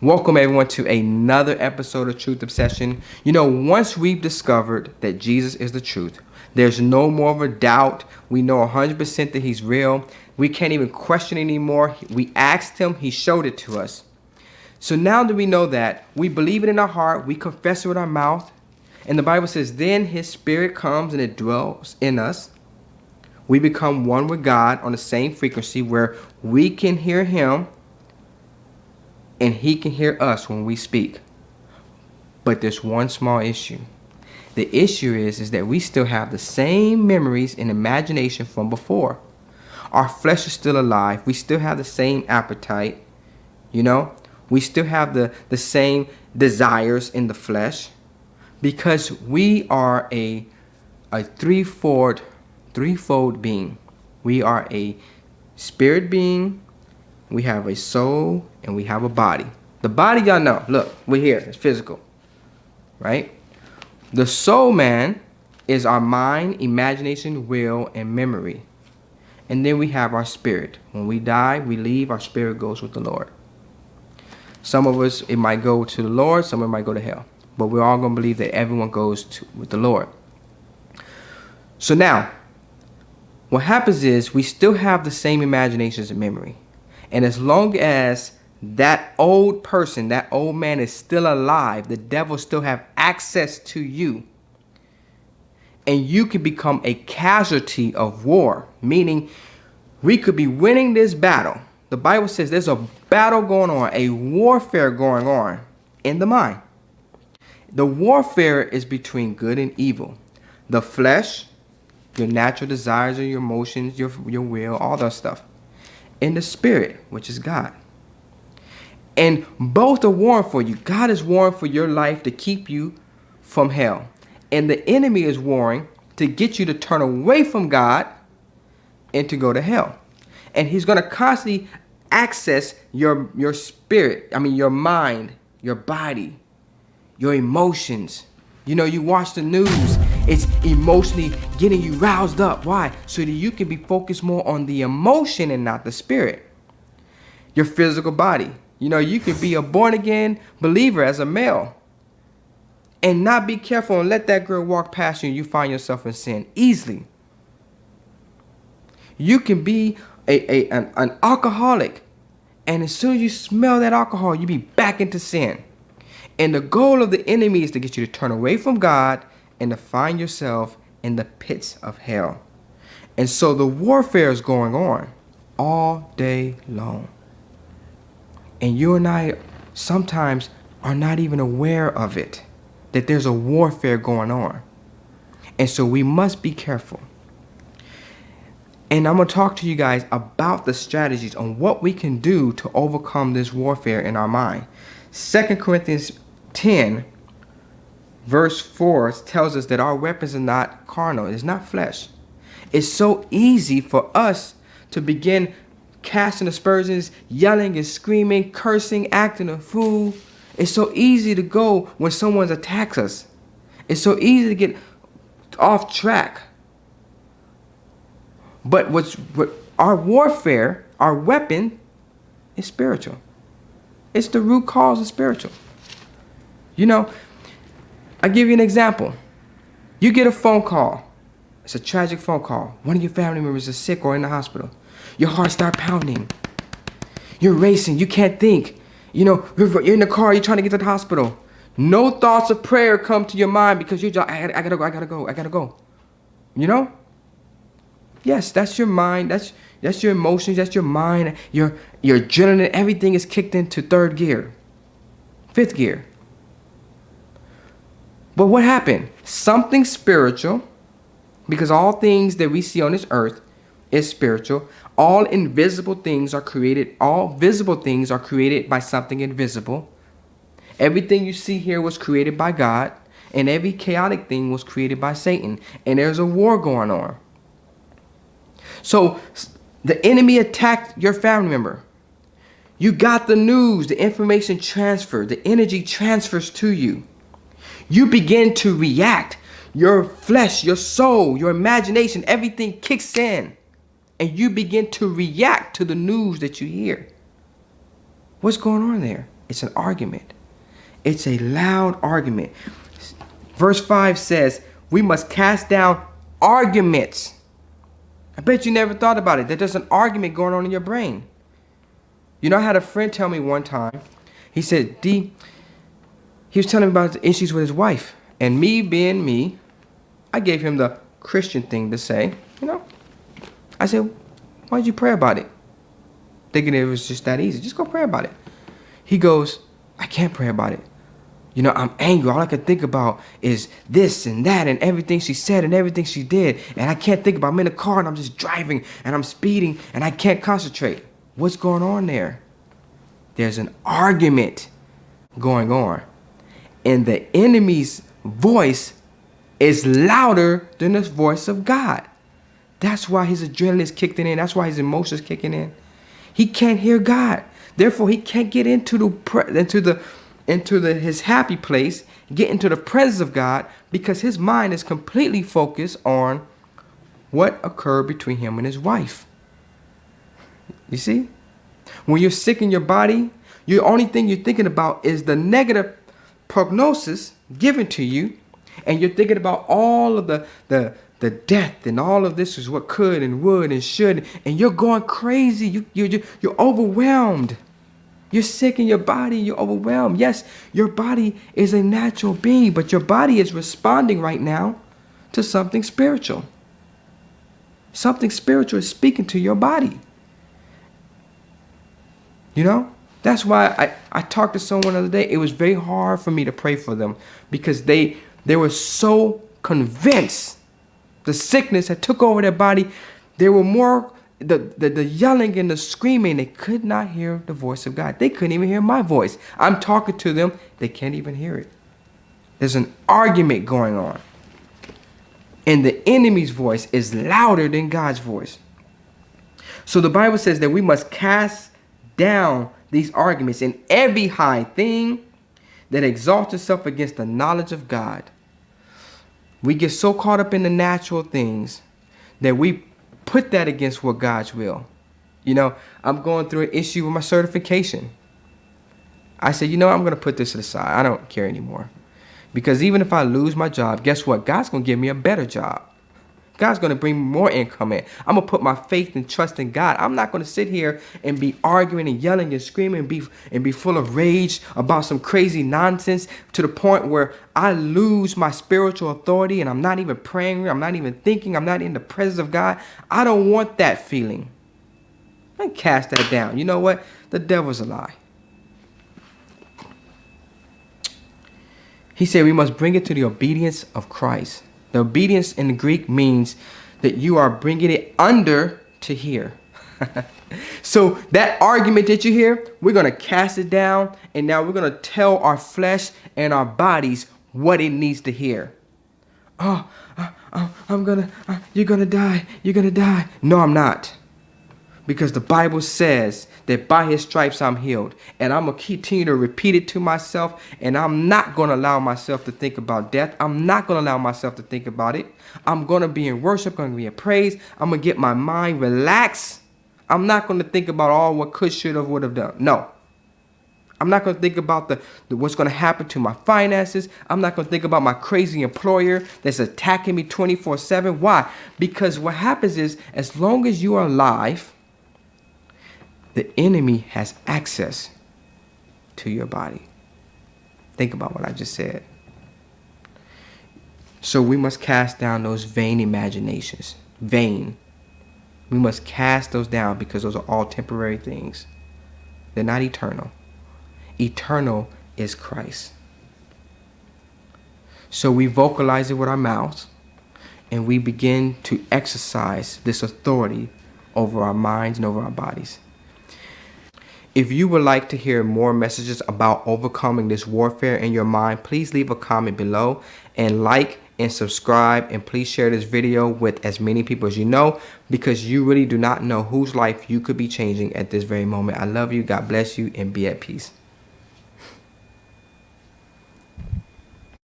Welcome everyone to another episode of Truth Obsession. Once we've discovered that Jesus is the truth, there's no more of a doubt. We know 100% that he's real. We can't even question anymore. We asked him, he showed it to us. So now that we know that, we believe it in our heart, we confess it with our mouth, and the Bible says, then his spirit comes and it dwells in us. We become one with God on the same frequency where we can hear him and he can hear us when we speak. But there's one small issue. The issue is that we still have the same memories and imagination from before. Our flesh is still alive. We still have the same appetite. We still have the same desires in the flesh because we are a threefold being. We are a spirit being, we have a soul, and we have a body. The body, y'all know. Look, we're here. It's physical. Right? The soul, man, is our mind, imagination, will, and memory. And then we have our spirit. When we die, we leave. Our spirit goes with the Lord. Some of us, it might go to the Lord. Some of it might go to hell. But we're all going to believe that everyone goes with the Lord. So now, what happens is we still have the same imaginations and memory. And as long as that old person, that old man is still alive, the devil still have access to you. And you can become a casualty of war, meaning we could be winning this battle. The Bible says there's a battle going on, a warfare going on in the mind. The warfare is between good and evil. The flesh, your natural desires or your emotions, your will, all that stuff. And the spirit, which is God. And both are warring for you. God is warring for your life to keep you from hell. And the enemy is warring to get you to turn away from God and to go to hell. And he's going to constantly access your spirit, your mind, your body, your emotions. You watch the news. It's emotionally getting you roused up. Why? So that you can be focused more on the emotion and not the spirit. Your physical body. You can be a born-again believer as a male and not be careful and let that girl walk past you and you find yourself in sin easily. You can be an alcoholic, and as soon as you smell that alcohol, you be back into sin. And the goal of the enemy is to get you to turn away from God and to find yourself in the pits of hell. And so the warfare is going on all day long. And you and I sometimes are not even aware of it, that there's a warfare going on. And so we must be careful. And I'm going to talk to you guys about the strategies on what we can do to overcome this warfare in our mind. 2 Corinthians 10 verse 4 tells us that our weapons are not carnal. It's not flesh. It's so easy for us to begin casting aspersions, yelling and screaming, cursing, acting a fool. It's so easy to go when someone attacks us. It's so easy to get off track. But what our warfare, our weapon, is spiritual. It's the root cause of spiritual. I'll give you an example. You get a phone call. It's a tragic phone call. One of your family members is sick or in the hospital. Your heart starts pounding. You're racing. You can't think. You're in the car. You're trying to get to the hospital. No thoughts of prayer come to your mind because you're just, I gotta go. Yes, that's your mind. That's your emotions. That's your mind. Your adrenaline. Everything is kicked into third gear, fifth gear. But what happened? Something spiritual, because all things that we see on this earth is spiritual. All invisible things are created. All visible things are created by something invisible. Everything you see here was created by God, and every chaotic thing was created by Satan. And there's a war going on. So the enemy attacked your family member. You got the news, the information transferred, the energy transfers to you. You begin to react. Your flesh, your soul, your imagination, everything kicks in. And you begin to react to the news that you hear. What's going on there? It's an argument. It's a loud argument. Verse 5 says, we must cast down arguments. I bet you never thought about it, that there's an argument going on in your brain. You know, I had a friend tell me one time, he said, he was telling me about the issues with his wife. And me being me, I gave him the Christian thing to say, you know. I said, why don't you pray about it? Thinking it was just that easy. Just go pray about it. He goes, I can't pray about it. You know, I'm angry. All I can think about is this and that and everything she said and everything she did. And I can't think about, I'm in a car and I'm just driving and I'm speeding and I can't concentrate. What's going on there? There's an argument going on. And the enemy's voice is louder than the voice of God. That's why his adrenaline is kicking in. That's why his emotions kicking in. He can't hear God. Therefore, he can't get into his happy place, get into the presence of God, because his mind is completely focused on what occurred between him and his wife. You see? When you're sick in your body, the only thing you're thinking about is the negative prognosis given to you, and you're thinking about all of the death and all of this is what could and would and should, and you're going crazy. You're overwhelmed. You're sick in your body. You're overwhelmed. Yes, your body is a natural being, but your body is responding right now to something spiritual. Something spiritual is speaking to your body. You know? That's why I talked to someone the other day. It was very hard for me to pray for them because they were so convinced the sickness had took over their body. They were more the yelling and the screaming. They could not hear the voice of God. They couldn't even hear my voice. I'm talking to them. They can't even hear it. There's an argument going on. And the enemy's voice is louder than God's voice. So the Bible says that we must cast down these arguments and every high thing that exalts itself against the knowledge of God. We get so caught up in the natural things that we put that against what God's will. You know, I'm going through an issue with my certification. I said, you know, I'm going to put this to the side. I don't care anymore. Because even if I lose my job, guess what? God's going to give me a better job. God's going to bring more income in. I'm going to put my faith and trust in God. I'm not going to sit here and be arguing and yelling and screaming and be full of rage about some crazy nonsense to the point where I lose my spiritual authority and I'm not even praying. I'm not even thinking. I'm not in the presence of God. I don't want that feeling. I cast that down. You know what? The devil's a lie. He said we must bring it to the obedience of Christ. The obedience in the Greek means that you are bringing it under to here. So that argument that you hear, we're going to cast it down. And now we're going to tell our flesh and our bodies what it needs to hear. You're going to die. You're going to die. No, I'm not. Because the Bible says that by his stripes I'm healed. And I'm going to continue to repeat it to myself. And I'm not going to allow myself to think about death. I'm not going to allow myself to think about it. I'm going to be in worship. I'm going to be in praise. I'm going to get my mind relaxed. I'm not going to think about all what could, should have, would have done. No. I'm not going to think about what's going to happen to my finances. I'm not going to think about my crazy employer that's attacking me 24/7. Why? Because what happens is, as long as you are alive, the enemy has access to your body. Think about what I just said. So we must cast down those vain imaginations. Vain. We must cast those down because those are all temporary things. They're not eternal. Eternal is Christ. So we vocalize it with our mouths and we begin to exercise this authority over our minds and over our bodies. If you would like to hear more messages about overcoming this warfare in your mind, please leave a comment below and like and subscribe, and please share this video with as many people as you know, because you really do not know whose life you could be changing at this very moment. I love you. God bless you, and be at peace.